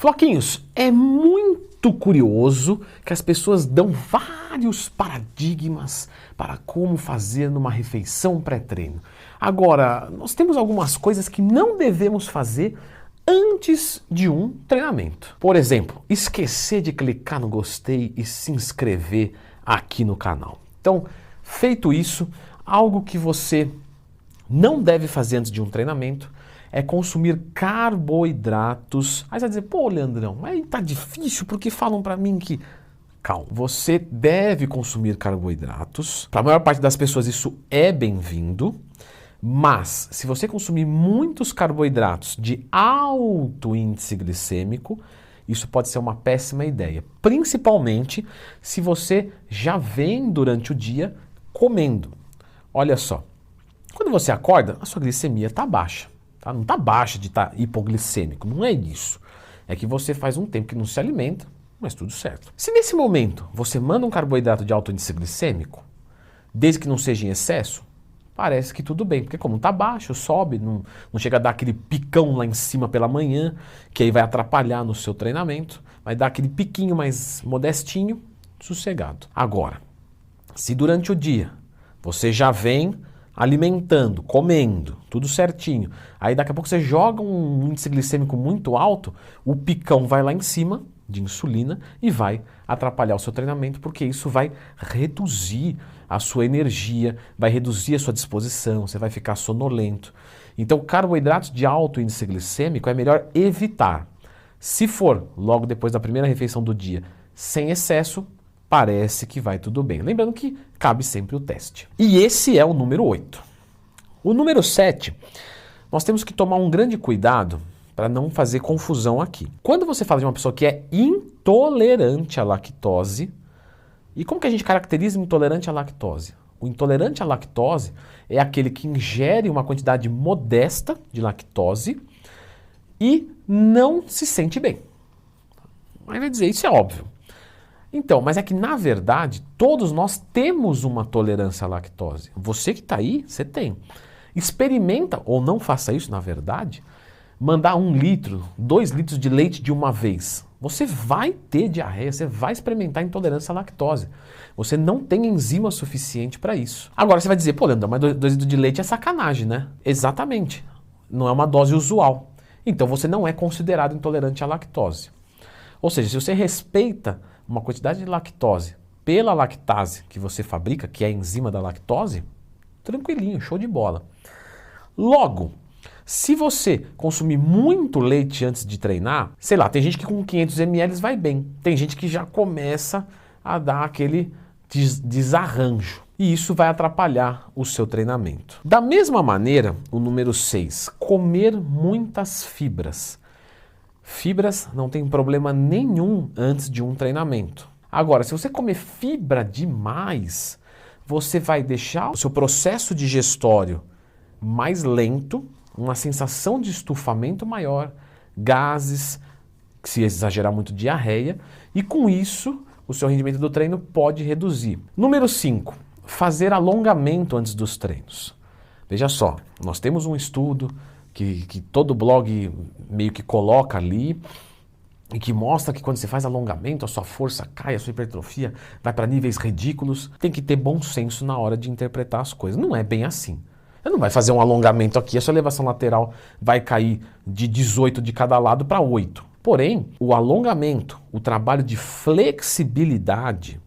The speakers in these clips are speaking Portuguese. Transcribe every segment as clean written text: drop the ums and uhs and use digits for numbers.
Floquinhos, é muito curioso que as pessoas dão vários paradigmas para como fazer numa refeição pré-treino. Agora, nós temos algumas coisas que não devemos fazer antes de um treinamento. Por exemplo, esquecer de clicar no gostei e se inscrever aqui no canal. Então, feito isso, algo que você não deve fazer antes de um treinamento é consumir carboidratos. Aí você vai dizer, pô, Leandrão, aí tá difícil porque falam pra mim que... Calma, você deve consumir carboidratos. Para a maior parte das pessoas isso é bem-vindo, mas se você consumir muitos carboidratos de alto índice glicêmico, isso pode ser uma péssima ideia, principalmente se você já vem durante o dia comendo. Olha só, quando você acorda, a sua glicemia está baixa. Tá? Não está baixa de estar hipoglicêmico, não é isso. É que você faz um tempo que não se alimenta, mas tudo certo. Se nesse momento você manda um carboidrato de alto índice glicêmico, desde que não seja em excesso, parece que tudo bem, porque como está baixo, sobe, não chega a dar aquele picão lá em cima pela manhã, que aí vai atrapalhar no seu treinamento, vai dar aquele piquinho mais modestinho, sossegado. Agora, se durante o dia você já vem alimentando, comendo, tudo certinho, aí daqui a pouco você joga um índice glicêmico muito alto, o picão vai lá em cima de insulina e vai atrapalhar o seu treinamento, porque isso vai reduzir a sua energia, vai reduzir a sua disposição, você vai ficar sonolento. Então, carboidratos de alto índice glicêmico é melhor evitar. Se for logo depois da primeira refeição do dia, sem excesso, parece que vai tudo bem. Lembrando que cabe sempre o teste. E esse é o número 8. O número 7, nós temos que tomar um grande cuidado para não fazer confusão aqui. Quando você fala de uma pessoa que é intolerante à lactose, e como que a gente caracteriza o intolerante à lactose? O intolerante à lactose é aquele que ingere uma quantidade modesta de lactose e não se sente bem. Aí vai dizer, isso é óbvio. Então, mas é que na verdade todos nós temos uma tolerância à lactose. Você que está aí, você tem. Experimenta, ou não faça isso na verdade, mandar 1 litro, 2 litros de leite de uma vez. Você vai ter diarreia, você vai experimentar intolerância à lactose. Você não tem enzima suficiente para isso. Agora você vai dizer, pô, Leandro, mas 2 litros de leite é sacanagem, né? Exatamente. Não é uma dose usual. Então você não é considerado intolerante à lactose. Ou seja, se você respeita uma quantidade de lactose pela lactase que você fabrica, que é a enzima da lactose, tranquilinho, show de bola. Logo, se você consumir muito leite antes de treinar, sei lá, tem gente que com 500 ml vai bem, tem gente que já começa a dar aquele desarranjo e isso vai atrapalhar o seu treinamento. Da mesma maneira, o número 6, comer muitas fibras. Fibras não tem problema nenhum antes de um treinamento. Agora, se você comer fibra demais, você vai deixar o seu processo digestório mais lento, uma sensação de estufamento maior, gases, se exagerar muito, diarreia, e com isso o seu rendimento do treino pode reduzir. Número 5, fazer alongamento antes dos treinos. Veja só, nós temos um estudo que todo blog meio que coloca ali e que mostra que quando você faz alongamento, a sua força cai, a sua hipertrofia vai para níveis ridículos. Tem que ter bom senso na hora de interpretar as coisas. Não é bem assim. Você não vai fazer um alongamento aqui, a sua elevação lateral vai cair de 18 de cada lado para 8. Porém, o alongamento, o trabalho de flexibilidade,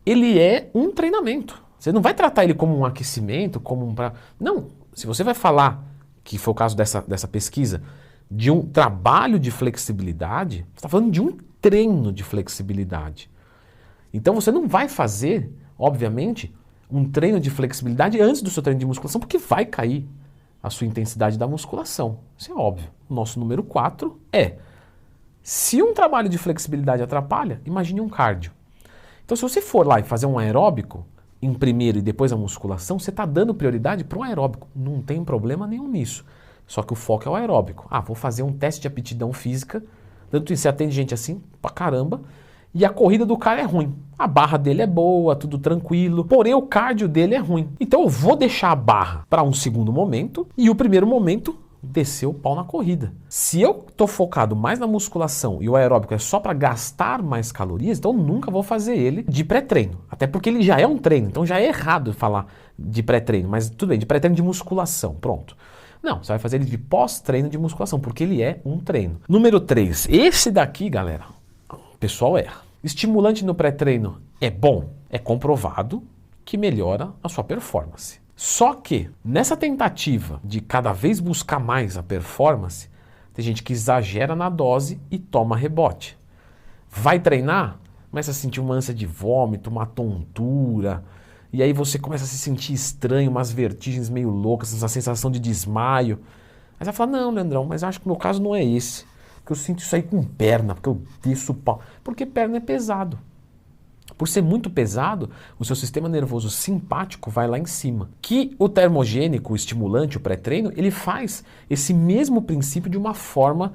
ele é um treinamento. Você não vai tratar ele como um aquecimento, como um... Não, se você vai falar, que foi o caso dessa pesquisa, de um trabalho de flexibilidade, você está falando de um treino de flexibilidade. Então você não vai fazer, obviamente, um treino de flexibilidade antes do seu treino de musculação, porque vai cair a sua intensidade da musculação. Isso é óbvio. O nosso número 4 é, se um trabalho de flexibilidade atrapalha, imagine um cardio. Então se você for lá e fazer um aeróbico, em primeiro e depois a musculação, você está dando prioridade para o aeróbico. Não tem problema nenhum nisso. Só que o foco é o aeróbico. Ah, vou fazer um teste de aptidão física, tanto isso você atende gente assim, pra caramba, e a corrida do cara é ruim. A barra dele é boa, tudo tranquilo, porém o cardio dele é ruim. Então eu vou deixar a barra para um segundo momento e o primeiro momento descer o pau na corrida. Se eu tô focado mais na musculação e o aeróbico é só para gastar mais calorias, então eu nunca vou fazer ele de pré-treino. Até porque ele já é um treino, então já é errado falar de pré-treino, mas tudo bem, de pré-treino de musculação, pronto. Não, você vai fazer ele de pós-treino de musculação, porque ele é um treino. Número 3, esse daqui, galera, o pessoal erra. Estimulante no pré-treino é bom, é comprovado que melhora a sua performance. Só que, nessa tentativa de cada vez buscar mais a performance, tem gente que exagera na dose e toma rebote. Vai treinar, começa a sentir uma ânsia de vômito, uma tontura, e aí você começa a se sentir estranho, umas vertigens meio loucas, uma sensação de desmaio. Aí você vai falar, não, Leandrão, mas acho que o meu caso não é esse, porque eu sinto isso aí com perna, porque eu desço o pau, porque perna é pesado. Por ser muito pesado, o seu sistema nervoso simpático vai lá em cima. Que o termogênico, o estimulante, o pré-treino, ele faz esse mesmo princípio de uma forma,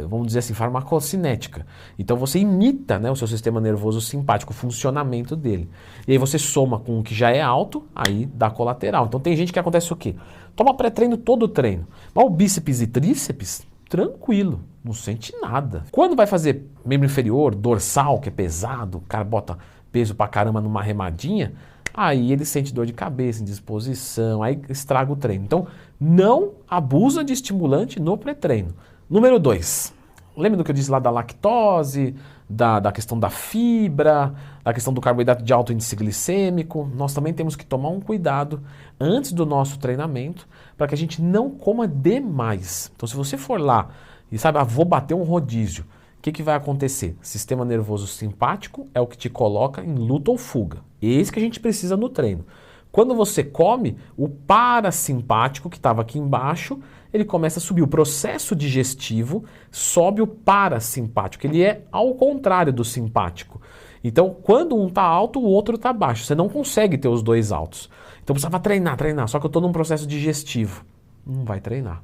vamos dizer assim, farmacocinética. Então você imita, né, o seu sistema nervoso simpático, o funcionamento dele. E aí você soma com o que já é alto, aí dá colateral. Então tem gente que acontece o quê? Toma pré-treino todo o treino. Mas o bíceps e tríceps, tranquilo, não sente nada. Quando vai fazer membro inferior, dorsal, que é pesado, o cara bota peso pra caramba numa remadinha, aí ele sente dor de cabeça, indisposição, aí estraga o treino. Então, não abusa de estimulante no pré-treino. Número 2, lembra do que eu disse lá da lactose, da questão da fibra, da questão do carboidrato de alto índice glicêmico? Nós também temos que tomar um cuidado antes do nosso treinamento para que a gente não coma demais. Então, se você for lá e sabe, vou bater um rodízio, o que vai acontecer? Sistema nervoso simpático é o que te coloca em luta ou fuga. Esse que a gente precisa no treino. Quando você come, o parasimpático, que estava aqui embaixo, ele começa a subir. O processo digestivo sobe o parasimpático. Ele é ao contrário do simpático. Então, quando um está alto, o outro está baixo. Você não consegue ter os dois altos. Então, precisava treinar. Só que eu estou num processo digestivo. Não vai treinar.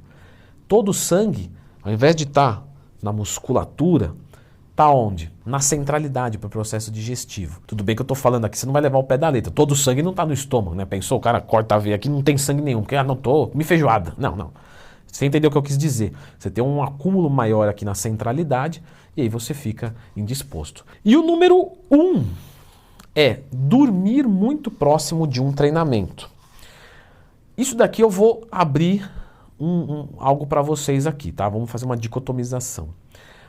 Todo o sangue, ao invés de estar na musculatura, está onde? Na centralidade para o processo digestivo. Tudo bem que eu estou falando aqui, você não vai levar o pé da letra. Todo o sangue não está no estômago, né? Pensou, o cara corta a veia aqui, não tem sangue nenhum, porque não estou, me feijoada. Não. Você entendeu o que eu quis dizer. Você tem um acúmulo maior aqui na centralidade e aí você fica indisposto. E o número 1 é dormir muito próximo de um treinamento. Isso daqui eu vou abrir algo para vocês aqui, tá? Vamos fazer uma dicotomização.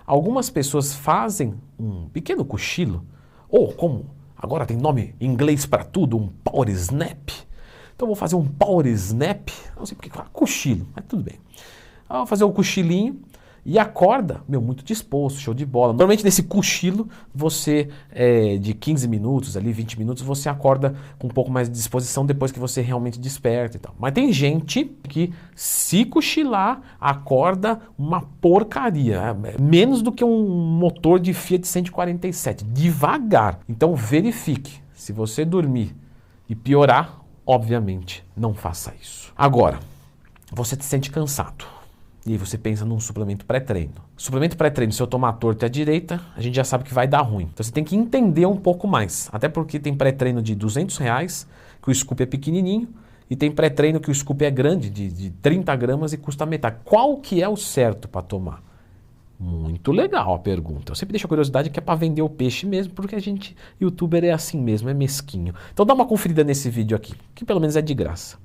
Algumas pessoas fazem um pequeno cochilo, ou como agora tem nome em inglês para tudo, um power snap. Então eu vou fazer um power snap, não sei porque, cochilo, mas tudo bem. Eu vou fazer o cochilinho e acorda, muito disposto, show de bola. Normalmente nesse cochilo, você, de 15 minutos, ali 20 minutos, você acorda com um pouco mais de disposição depois que você realmente desperta e tal. Mas tem gente que, se cochilar, acorda uma porcaria. Menos do que um motor de Fiat 147, devagar. Então verifique, se você dormir e piorar, obviamente, não faça isso. Agora, você se sente cansado. E aí você pensa num suplemento pré-treino. Suplemento pré-treino, se eu tomar torto à direita, a gente já sabe que vai dar ruim. Então você tem que entender um pouco mais. Até porque tem pré-treino de R$200, que o scoop é pequenininho, e tem pré-treino que o scoop é grande, de 30 gramas e custa metade. Qual que é o certo para tomar? Muito legal a pergunta. Eu sempre deixo a curiosidade que é para vender o peixe mesmo, porque a gente, youtuber, é assim mesmo, é mesquinho. Então dá uma conferida nesse vídeo aqui, que pelo menos é de graça.